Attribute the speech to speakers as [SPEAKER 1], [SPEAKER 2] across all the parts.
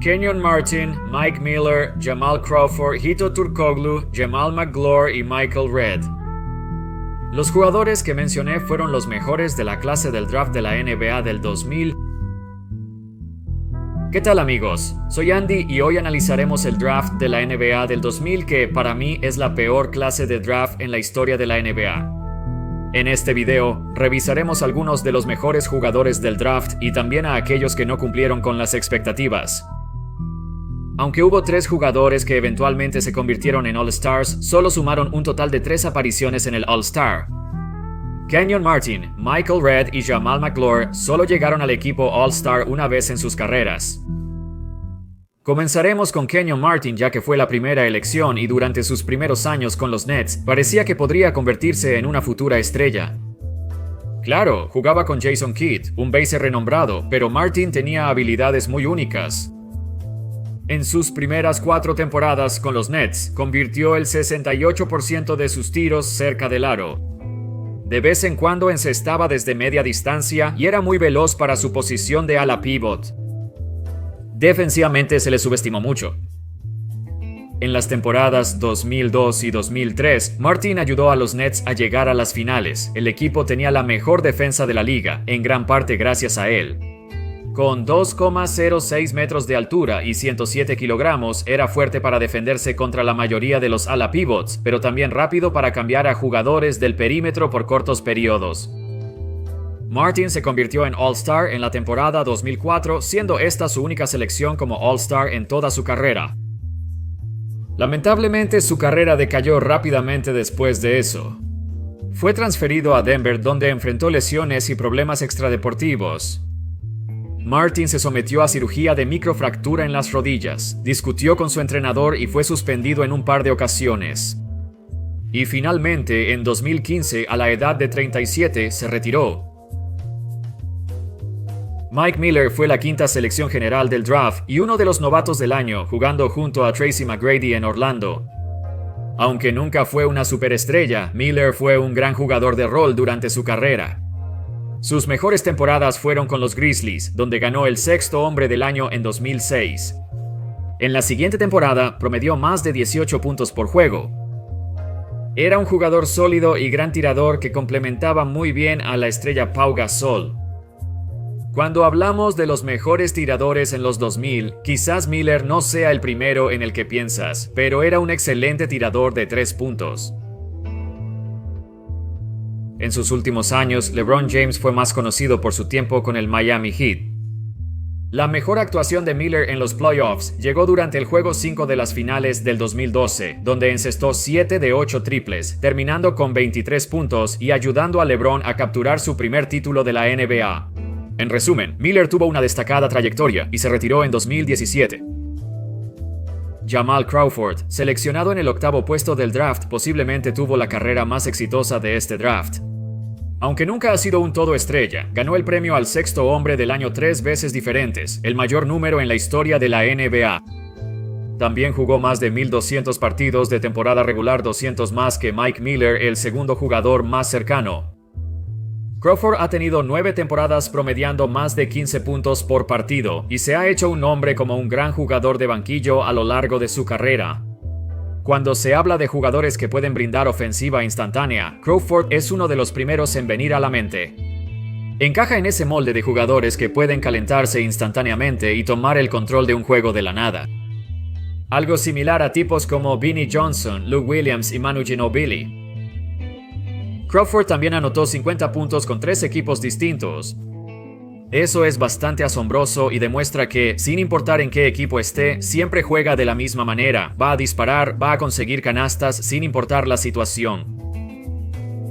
[SPEAKER 1] Kenyon Martin, Mike Miller, Jamal Crawford, Hedo Turkoglu, Jamal Magloire y Michael Redd. Los jugadores que mencioné fueron los mejores de la clase del draft de la NBA del 2000. ¿Qué tal amigos? Soy Andy y hoy analizaremos el draft de la NBA del 2000 que para mí es la peor clase de draft en la historia de la NBA. En este video revisaremos algunos de los mejores jugadores del draft y también a aquellos que no cumplieron con las expectativas. Aunque hubo 3 jugadores que eventualmente se convirtieron en All-Stars, solo sumaron un total de 3 apariciones en el All-Star. Kenyon Martin, Michael Redd y Jamal Magloire solo llegaron al equipo All-Star una vez en sus carreras. Comenzaremos con Kenyon Martin ya que fue la primera elección y durante sus primeros años con los Nets parecía que podría convertirse en una futura estrella. Claro, jugaba con Jason Kidd, un base renombrado, pero Martin tenía habilidades muy únicas. En sus primeras 4 temporadas con los Nets, convirtió el 68% de sus tiros cerca del aro. De vez en cuando encestaba desde media distancia y era muy veloz para su posición de ala pivot. Defensivamente se le subestimó mucho. En las temporadas 2002 y 2003, Martin ayudó a los Nets a llegar a las finales. El equipo tenía la mejor defensa de la liga, en gran parte gracias a él. Con 2,06 metros de altura y 107 kilogramos, era fuerte para defenderse contra la mayoría de los ala pivots, pero también rápido para cambiar a jugadores del perímetro por cortos periodos. Martin se convirtió en All-Star en la temporada 2004, siendo esta su única selección como All-Star en toda su carrera. Lamentablemente, su carrera decayó rápidamente después de eso. Fue transferido a Denver, donde enfrentó lesiones y problemas extradeportivos. Martin se sometió a cirugía de microfractura en las rodillas, discutió con su entrenador y fue suspendido en un par de ocasiones. Y finalmente, en 2015, a la edad de 37, se retiró. Mike Miller fue la 5ª selección general del draft y uno de los novatos del año, jugando junto a Tracy McGrady en Orlando. Aunque nunca fue una superestrella, Miller fue un gran jugador de rol durante su carrera. Sus mejores temporadas fueron con los Grizzlies, donde ganó el 6º hombre del año en 2006. En la siguiente temporada, promedió más de 18 puntos por juego. Era un jugador sólido y gran tirador que complementaba muy bien a la estrella Pau Gasol. Cuando hablamos de los mejores tiradores en los 2000, quizás Miller no sea el primero en el que piensas, pero era un excelente tirador de 3 puntos. En sus últimos años, LeBron James fue más conocido por su tiempo con el Miami Heat. La mejor actuación de Miller en los playoffs llegó durante el juego 5 de las finales del 2012, donde encestó 7 de 8 triples, terminando con 23 puntos y ayudando a LeBron a capturar su primer título de la NBA. En resumen, Miller tuvo una destacada trayectoria y se retiró en 2017. Jamal Crawford, seleccionado en el 8º puesto del draft, posiblemente tuvo la carrera más exitosa de este draft. Aunque nunca ha sido un todo estrella, ganó el premio al 6º hombre del año 3 veces diferentes, el mayor número en la historia de la NBA. También jugó más de 1,200 partidos de temporada regular, 200 más que Mike Miller, el segundo jugador más cercano. Crawford ha tenido 9 temporadas promediando más de 15 puntos por partido y se ha hecho un nombre como un gran jugador de banquillo a lo largo de su carrera. Cuando se habla de jugadores que pueden brindar ofensiva instantánea, Crawford es uno de los primeros en venir a la mente. Encaja en ese molde de jugadores que pueden calentarse instantáneamente y tomar el control de un juego de la nada. Algo similar a tipos como Vinnie Johnson, Lou Williams y Manu Ginobili. Crawford también anotó 50 puntos con 3 equipos distintos. Eso es bastante asombroso y demuestra que, sin importar en qué equipo esté, siempre juega de la misma manera, va a disparar, va a conseguir canastas sin importar la situación.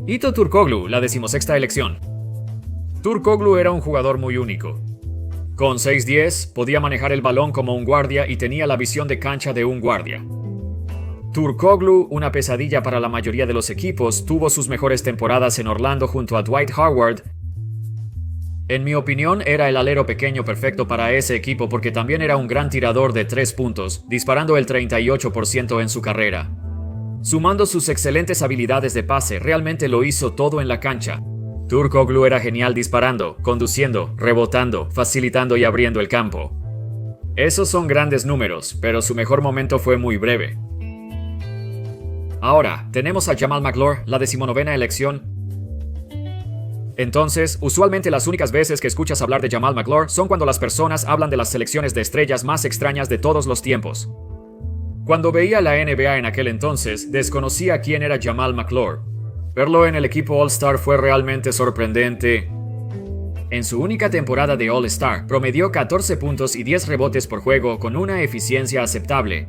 [SPEAKER 1] Hedo Turkoglu, la 16ª elección. Turkoglu era un jugador muy único. Con 6'10", podía manejar el balón como un guardia y tenía la visión de cancha de un guardia. Turkoglu, una pesadilla para la mayoría de los equipos, tuvo sus mejores temporadas en Orlando junto a Dwight Howard. En mi opinión, era el alero pequeño perfecto para ese equipo porque también era un gran tirador de 3 puntos, disparando el 38% en su carrera. Sumando sus excelentes habilidades de pase, realmente lo hizo todo en la cancha. Turkoglu era genial disparando, conduciendo, rebotando, facilitando y abriendo el campo. Esos son grandes números, pero su mejor momento fue muy breve. Ahora, tenemos a Jamal Magloire, la 19ª elección. Entonces, usualmente las únicas veces que escuchas hablar de Jamal Magloire son cuando las personas hablan de las selecciones de estrellas más extrañas de todos los tiempos. Cuando veía la NBA en aquel entonces, desconocía quién era Jamal Magloire. Verlo en el equipo All-Star fue realmente sorprendente. En su única temporada de All-Star, promedió 14 puntos y 10 rebotes por juego con una eficiencia aceptable.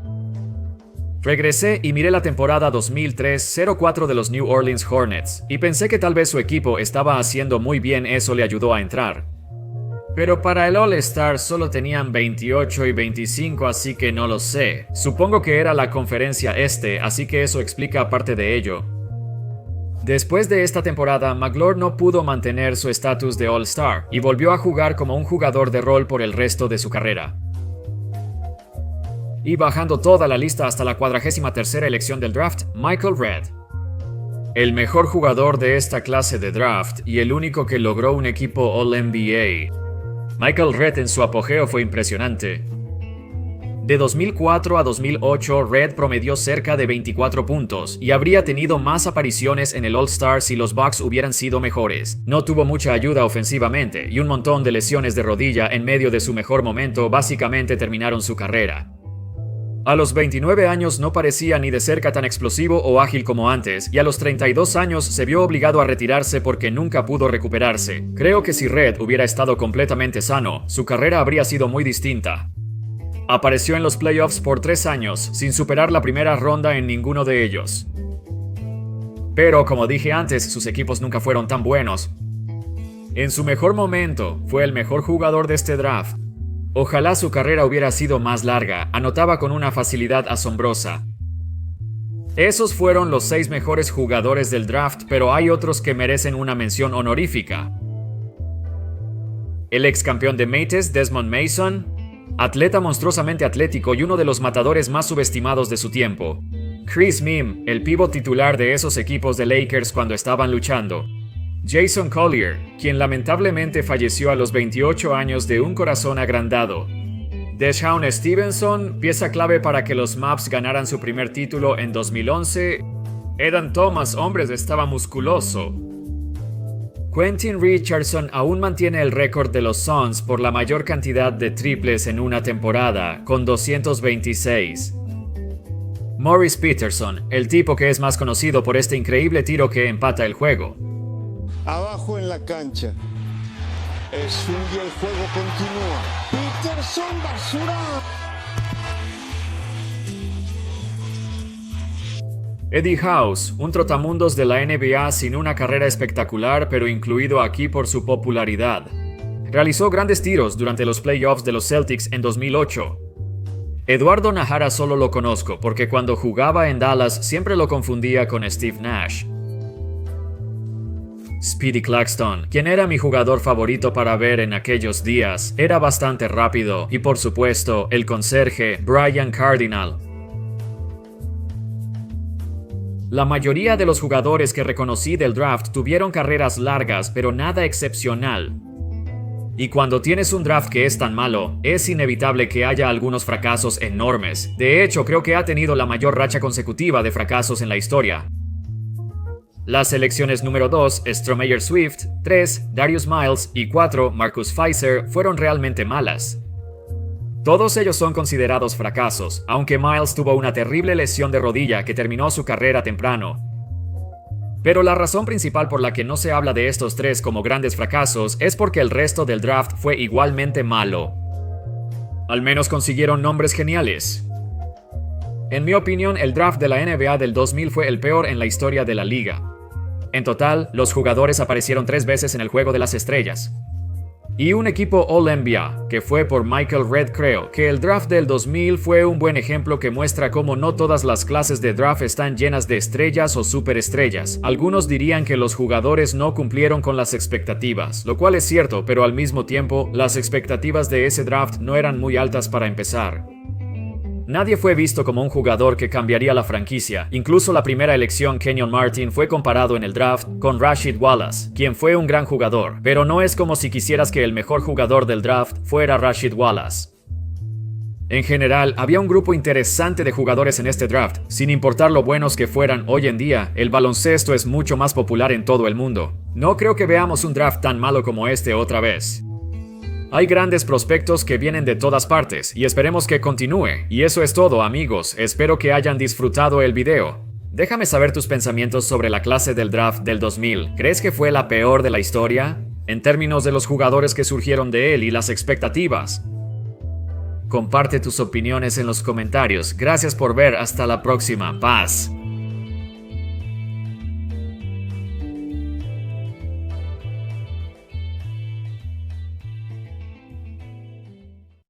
[SPEAKER 1] Regresé y miré la temporada 2003-04 de los New Orleans Hornets, y pensé que tal vez su equipo estaba haciendo muy bien, eso le ayudó a entrar. Pero para el All-Star solo tenían 28 y 25, así que no lo sé. Supongo que era la conferencia este, así que eso explica parte de ello. Después de esta temporada, Magloire no pudo mantener su estatus de All-Star y volvió a jugar como un jugador de rol por el resto de su carrera. Y bajando toda la lista hasta la 43ª elección del draft, Michael Redd. El mejor jugador de esta clase de draft y el único que logró un equipo All-NBA. Michael Redd en su apogeo fue impresionante. De 2004 a 2008, Redd promedió cerca de 24 puntos y habría tenido más apariciones en el All-Star si los Bucks hubieran sido mejores. No tuvo mucha ayuda ofensivamente y un montón de lesiones de rodilla en medio de su mejor momento básicamente terminaron su carrera. A los 29 años no parecía ni de cerca tan explosivo o ágil como antes, y a los 32 años se vio obligado a retirarse porque nunca pudo recuperarse. Creo que si Redd hubiera estado completamente sano, su carrera habría sido muy distinta. Apareció en los playoffs por 3 años, sin superar la primera ronda en ninguno de ellos. Pero como dije antes, sus equipos nunca fueron tan buenos. En su mejor momento, fue el mejor jugador de este draft. Ojalá su carrera hubiera sido más larga, anotaba con una facilidad asombrosa. Esos fueron los 6 mejores jugadores del draft, pero hay otros que merecen una mención honorífica. El ex campeón de Mates, Desmond Mason, atleta monstruosamente atlético y uno de los matadores más subestimados de su tiempo. Chris Mihm, el pívot titular de esos equipos de Lakers cuando estaban luchando. Jason Collier, quien lamentablemente falleció a los 28 años de un corazón agrandado. Deshaun Stevenson, pieza clave para que los Mavs ganaran su primer título en 2011. Edan Thomas, hombres, estaba musculoso. Quentin Richardson aún mantiene el récord de los Suns por la mayor cantidad de triples en una temporada, con 226. Morris Peterson, el tipo que es más conocido por este increíble tiro que empata el juego.
[SPEAKER 2] Abajo en la cancha. Es un y el juego continúa. Peterson, basura.
[SPEAKER 1] Eddie House, un trotamundos de la NBA sin una carrera espectacular, pero incluido aquí por su popularidad. Realizó grandes tiros durante los playoffs de los Celtics en 2008. Eduardo Najara solo lo conozco porque cuando jugaba en Dallas siempre lo confundía con Steve Nash. Speedy Claxton, quien era mi jugador favorito para ver en aquellos días, era bastante rápido, y por supuesto, el conserje Brian Cardinal. La mayoría de los jugadores que reconocí del draft tuvieron carreras largas, pero nada excepcional. Y cuando tienes un draft que es tan malo, es inevitable que haya algunos fracasos enormes. De hecho, creo que ha tenido la mayor racha consecutiva de fracasos en la historia. Las selecciones número 2, Stromeyer Swift, 3, Darius Miles y 4, Marcus Fizer, fueron realmente malas. Todos ellos son considerados fracasos, aunque Miles tuvo una terrible lesión de rodilla que terminó su carrera temprano. Pero la razón principal por la que no se habla de estos 3 como grandes fracasos es porque el resto del draft fue igualmente malo. Al menos consiguieron nombres geniales. En mi opinión, el draft de la NBA del 2000 fue el peor en la historia de la liga. En total, los jugadores aparecieron 3 veces en el Juego de las Estrellas. Y un equipo All-NBA, que fue por Michael Redd. Creo que el draft del 2000 fue un buen ejemplo que muestra cómo no todas las clases de draft están llenas de estrellas o superestrellas. Algunos dirían que los jugadores no cumplieron con las expectativas, lo cual es cierto, pero al mismo tiempo, las expectativas de ese draft no eran muy altas para empezar. Nadie fue visto como un jugador que cambiaría la franquicia. Incluso la primera elección, Kenyon Martin, fue comparado en el draft con Rasheed Wallace, quien fue un gran jugador, pero no es como si quisieras que el mejor jugador del draft fuera Rasheed Wallace. En general, había un grupo interesante de jugadores en este draft. Sin importar lo buenos que fueran hoy en día, el baloncesto es mucho más popular en todo el mundo. No creo que veamos un draft tan malo como este otra vez. Hay grandes prospectos que vienen de todas partes y esperemos que continúe. Y eso es todo, amigos. Espero que hayan disfrutado el video. Déjame saber tus pensamientos sobre la clase del draft del 2000. ¿Crees que fue la peor de la historia? En términos de los jugadores que surgieron de él y las expectativas. Comparte tus opiniones en los comentarios. Gracias por ver. Hasta la próxima. Paz.